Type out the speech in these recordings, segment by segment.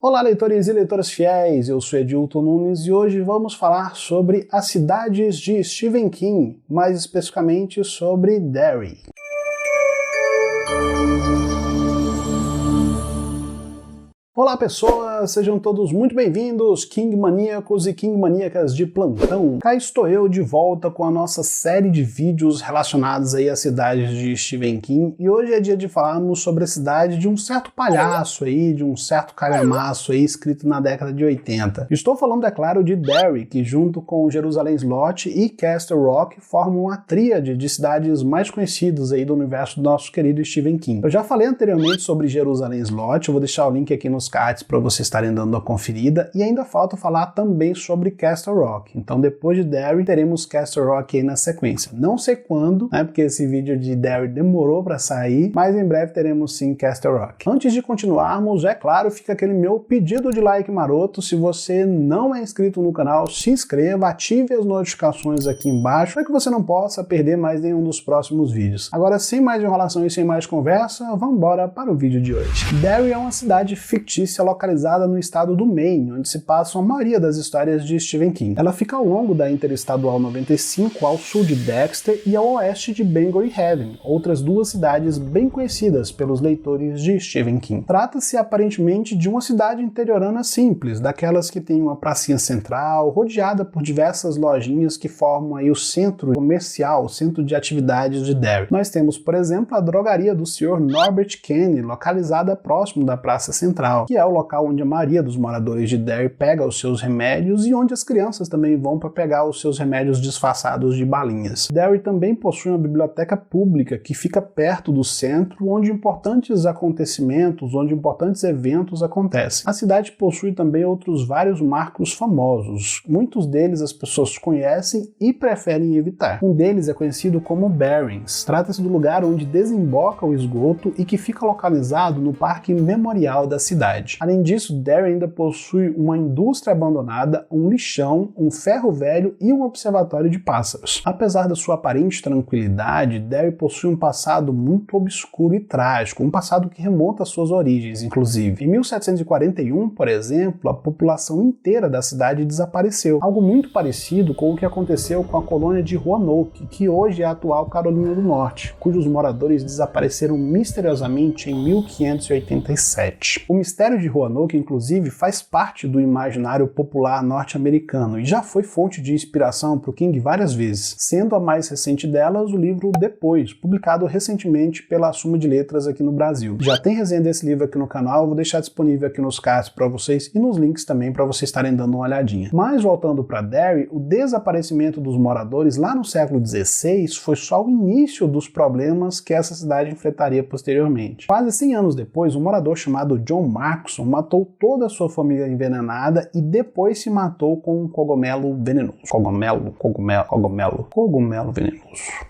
Olá, leitores e leitoras fiéis, eu sou Edilton Nunes e hoje vamos falar sobre as cidades de Stephen King, mais especificamente sobre Derry. Olá pessoas, sejam todos muito bem-vindos, King maníacos e King maníacas de plantão. Cá estou eu de volta com a nossa série de vídeos relacionados aí às cidades de Stephen King e hoje é dia de falarmos sobre a cidade de um certo palhaço aí, de um certo calhamaço aí escrito na década de 80. Estou falando, é claro, de Derry, que junto com Jerusalém Slot e Castle Rock formam a tríade de cidades mais conhecidas aí do universo do nosso querido Stephen King. Eu já falei anteriormente sobre Jerusalém Slot, eu vou deixar o link aqui nos cards para vocês estarem dando uma conferida, e ainda falta falar também sobre Castle Rock. Então depois de Derry teremos Castle Rock aí na sequência. Não sei quando, né, porque esse vídeo de Derry demorou para sair, mas em breve teremos sim Castle Rock. Antes de continuarmos, é claro, fica aquele meu pedido de like maroto. Se você não é inscrito no canal, se inscreva, ative as notificações aqui embaixo para que você não possa perder mais nenhum dos próximos vídeos. Agora, sem mais enrolação e sem mais conversa, vamos embora para o vídeo de hoje. Derry é uma cidade fictícia localizada no estado do Maine, onde se passam a maioria das histórias de Stephen King. Ela fica ao longo da Interestadual 95, ao sul de Dexter e ao oeste de Bangor e Haven, outras duas cidades bem conhecidas pelos leitores de Stephen King. Trata-se aparentemente de uma cidade interiorana simples, daquelas que tem uma pracinha central, rodeada por diversas lojinhas que formam aí o centro comercial, o centro de atividades de Derry. Nós temos, por exemplo, a drogaria do Sr. Norbert Kenny, localizada próximo da Praça Central, que é o local onde a maioria dos moradores de Derry pega os seus remédios e onde as crianças também vão para pegar os seus remédios disfarçados de balinhas. Derry também possui uma biblioteca pública que fica perto do centro, onde importantes acontecimentos, onde importantes eventos acontecem. A cidade possui também outros vários marcos famosos. Muitos deles as pessoas conhecem e preferem evitar. Um deles é conhecido como Barrens. Trata-se do lugar onde desemboca o esgoto e que fica localizado no Parque Memorial da cidade. Além disso, Derry ainda possui uma indústria abandonada, um lixão, um ferro velho e um observatório de pássaros. Apesar da sua aparente tranquilidade, Derry possui um passado muito obscuro e trágico, um passado que remonta às suas origens, inclusive. Em 1741, por exemplo, a população inteira da cidade desapareceu, algo muito parecido com o que aconteceu com a colônia de Roanoke, que hoje é a atual Carolina do Norte, cujos moradores desapareceram misteriosamente em 1587. O mistério de Roanoke, inclusive, faz parte do imaginário popular norte-americano e já foi fonte de inspiração para o King várias vezes, sendo a mais recente delas o livro Depois, publicado recentemente pela Suma de Letras aqui no Brasil. Já tem resenha desse livro aqui no canal, vou deixar disponível aqui nos cards para vocês e nos links também para vocês estarem dando uma olhadinha. Mas voltando para Derry, o desaparecimento dos moradores lá no século XVI foi só o início dos problemas que essa cidade enfrentaria posteriormente. Quase 100 anos depois, um morador chamado John Markson matou toda a sua família envenenada e depois se matou com um cogumelo venenoso. Cogumelo venenoso.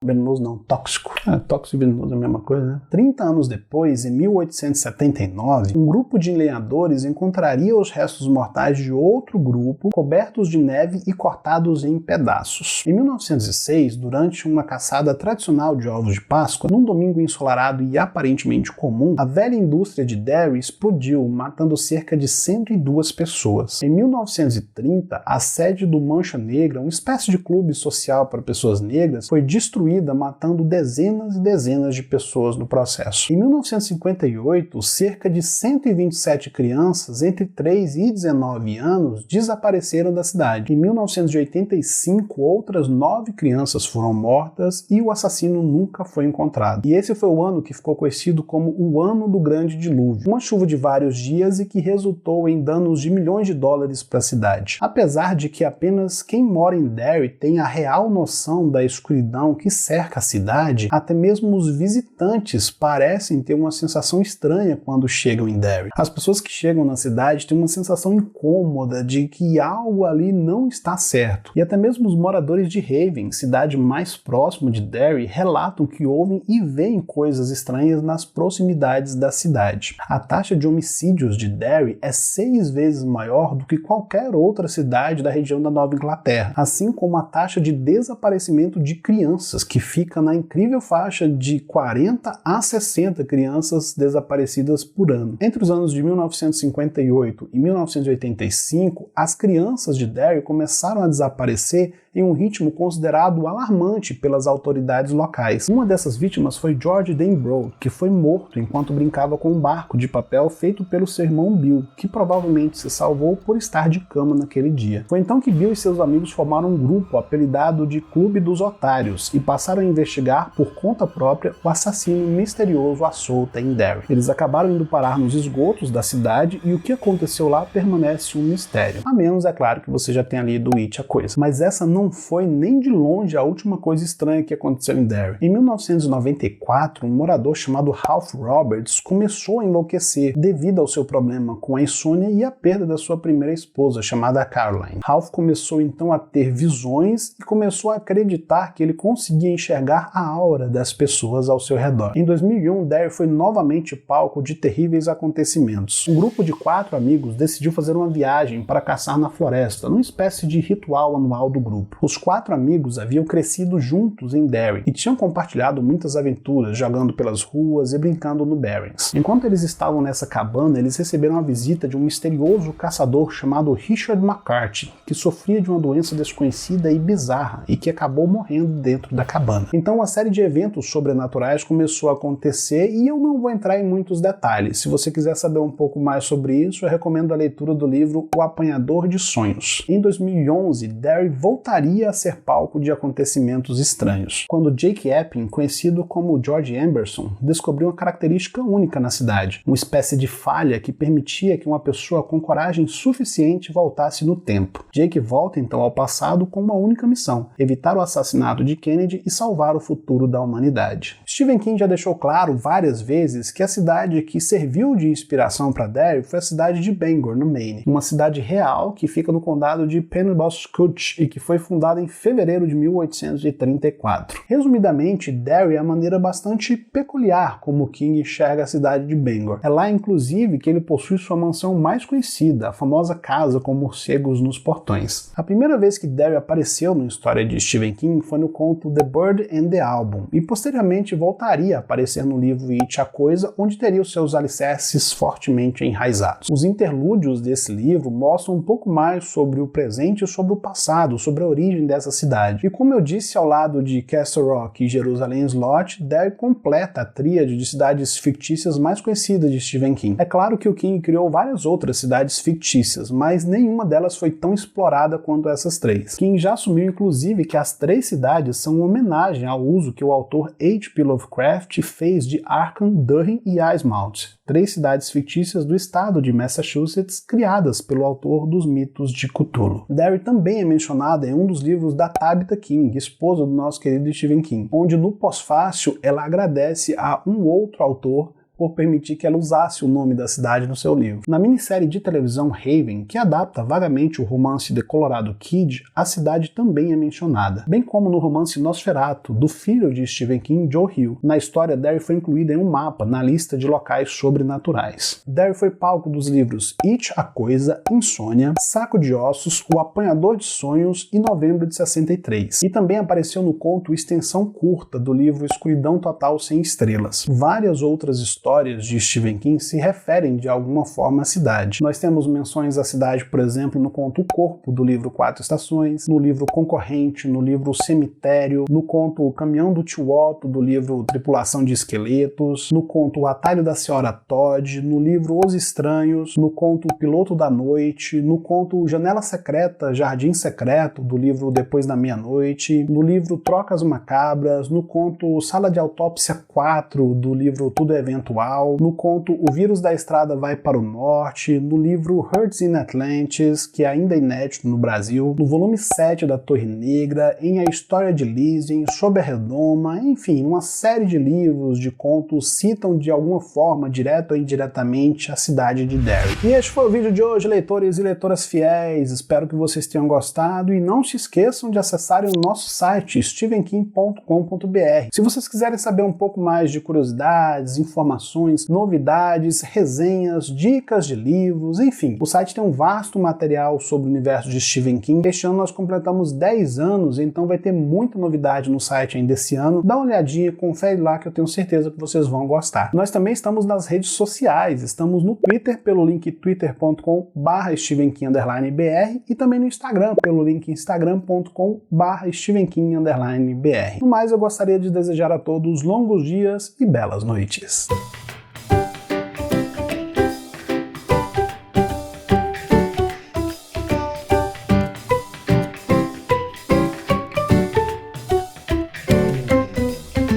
Venenoso não, tóxico. Tóxico e venenoso é a mesma coisa, né? 30 anos depois, em 1879, um grupo de lenhadores encontraria os restos mortais de outro grupo, cobertos de neve e cortados em pedaços. Em 1906, durante uma caçada tradicional de ovos de Páscoa, num domingo ensolarado e aparentemente comum, a velha indústria de Derry explodiu, matando cerca de 102 pessoas. Em 1930, a sede do Mancha Negra, uma espécie de clube social para pessoas negras, foi destruída, matando dezenas e dezenas de pessoas no processo. Em 1958, cerca de 127 crianças entre 3 e 19 anos desapareceram da cidade. Em 1985, outras 9 crianças foram mortas e o assassino nunca foi encontrado. E esse foi o ano que ficou conhecido como o Ano do Grande Dilúvio, uma chuva de vários dias e que resultou em danos de milhões de dólares para a cidade. Apesar de que apenas quem mora em Derry tem a real noção da escuridão que cerca a cidade, até mesmo os visitantes parecem ter uma sensação estranha quando chegam em Derry. As pessoas que chegam na cidade têm uma sensação incômoda de que algo ali não está certo. E até mesmo os moradores de Haven, cidade mais próxima de Derry, relatam que ouvem e veem coisas estranhas nas proximidades da cidade. A taxa de homicídios de Derry é 6 vezes maior do que qualquer outra cidade da região da Nova Inglaterra, assim como a taxa de desaparecimento de crianças, que fica na incrível faixa de 40 a 60 crianças desaparecidas por ano. Entre os anos de 1958 e 1985, as crianças de Derry começaram a desaparecer em um ritmo considerado alarmante pelas autoridades locais. Uma dessas vítimas foi George Denbrough, que foi morto enquanto brincava com um barco de papel feito pelo seu irmão Bill, que provavelmente se salvou por estar de cama naquele dia. Foi então que Bill e seus amigos formaram um grupo apelidado de Clube dos Otários e passaram a investigar por conta própria o assassino misterioso à solta em Derry. Eles acabaram indo parar nos esgotos da cidade e o que aconteceu lá permanece um mistério. A menos, é claro, que você já tenha lido It, a Coisa. Mas essa não foi nem de longe a última coisa estranha que aconteceu em Derry. Em 1994, um morador chamado Ralph Roberts começou a enlouquecer devido ao seu problema com a insônia e a perda da sua primeira esposa, chamada Caroline. Ralph começou então a ter visões e começou a acreditar que ele conseguia enxergar a aura das pessoas ao seu redor. Em 2001, Derry foi novamente palco de terríveis acontecimentos. Um grupo de 4 amigos decidiu fazer uma viagem para caçar na floresta, numa espécie de ritual anual do grupo. Os 4 amigos haviam crescido juntos em Derry e tinham compartilhado muitas aventuras, jogando pelas ruas e brincando no Barrens. Enquanto eles estavam nessa cabana, eles receberam a visita de um misterioso caçador chamado Richard McCarthy, que sofria de uma doença desconhecida e bizarra e que acabou morrendo dentro da cabana. Então uma série de eventos sobrenaturais começou a acontecer e eu não vou entrar em muitos detalhes. Se você quiser saber um pouco mais sobre isso, eu recomendo a leitura do livro O Apanhador de Sonhos. Em 2011, Derry voltaria a ser palco de acontecimentos estranhos, quando Jake Epping, conhecido como George Emberson, descobriu uma característica única na cidade, uma espécie de falha que permitia que uma pessoa com coragem suficiente voltasse no tempo. Jake volta então ao passado com uma única missão: evitar o assassinato de Kennedy e salvar o futuro da humanidade. Stephen King já deixou claro várias vezes que a cidade que serviu de inspiração para Derry foi a cidade de Bangor, no Maine, uma cidade real que fica no condado de Penobscot e que foi fundada em fevereiro de 1834. Resumidamente, Derry é a maneira bastante peculiar como King enxerga a cidade de Bangor. É lá, inclusive, que ele possui sua mansão mais conhecida, a famosa casa com morcegos nos portões. A primeira vez que Derry apareceu na história de Stephen King foi no conto The Bird and the Album, e posteriormente voltaria a aparecer no livro It, a Coisa, onde teria os seus alicerces fortemente enraizados. Os interlúdios desse livro mostram um pouco mais sobre o presente e sobre o passado, sobre a origem dessa cidade. E como eu disse, ao lado de Castle Rock e Jerusalém Slot, Derry completa a tríade de cidades fictícias mais conhecidas de Stephen King. É claro que o King criou várias outras cidades fictícias, mas nenhuma delas foi tão explorada quanto essas 3. King já assumiu, inclusive, que as 3 cidades são uma homenagem ao uso que o autor H.P. Lovecraft fez de Arkham, Durham e Exmouth, 3 cidades fictícias do estado de Massachusetts criadas pelo autor dos mitos de Cthulhu. Derry também é mencionada em um dos livros da Tabitha King, esposa do nosso querido Stephen King, onde no pós-fácil ela agradece a um outro autor por permitir que ela usasse o nome da cidade no seu livro. Na minissérie de televisão Haven, que adapta vagamente o romance The Colorado Kid, a cidade também é mencionada, bem como no romance Nosferatu, do filho de Stephen King, Joe Hill. Na história, Derry foi incluída em um mapa na lista de locais sobrenaturais. Derry foi palco dos livros It, a Coisa, Insônia, Saco de Ossos, O Apanhador de Sonhos e Novembro de 63. E também apareceu no conto Extensão Curta, do livro Escuridão Total Sem Estrelas. Várias outras histórias de Stephen King se referem de alguma forma à cidade. Nós temos menções à cidade, por exemplo, no conto O Corpo, do livro 4 Estações, no livro Concorrente, no livro Cemitério, no conto O Caminhão do Tio Otto, do livro Tripulação de Esqueletos, no conto O Atalho da Senhora Todd, no livro Os Estranhos, no conto O Piloto da Noite, no conto Janela Secreta, Jardim Secreto, do livro Depois da Meia-Noite, no livro Trocas Macabras, no conto Sala de Autópsia 4, do livro Tudo é Eventual, no conto O Vírus da Estrada Vai para o Norte, no livro Herds in Atlantis, que é ainda inédito no Brasil, no volume 7 da Torre Negra, em A História de Lizzie, Sob a Redoma, enfim, uma série de livros, de contos citam de alguma forma, direta ou indiretamente, a cidade de Derry. E este foi o vídeo de hoje, leitores e leitoras fiéis. Espero que vocês tenham gostado e não se esqueçam de acessarem o nosso site, stephenking.com.br. Se vocês quiserem saber um pouco mais de curiosidades, informações informações, novidades, resenhas, dicas de livros, enfim. O site tem um vasto material sobre o universo de Stephen King. Este ano nós completamos 10 anos, então vai ter muita novidade no site ainda esse ano. Dá uma olhadinha, confere lá que eu tenho certeza que vocês vão gostar. Nós também estamos nas redes sociais, estamos no Twitter pelo link twitter.com/StephenKing_BR e também no Instagram pelo link instagram.com/StephenKing_BR. No mais, eu gostaria de desejar a todos longos dias e belas noites.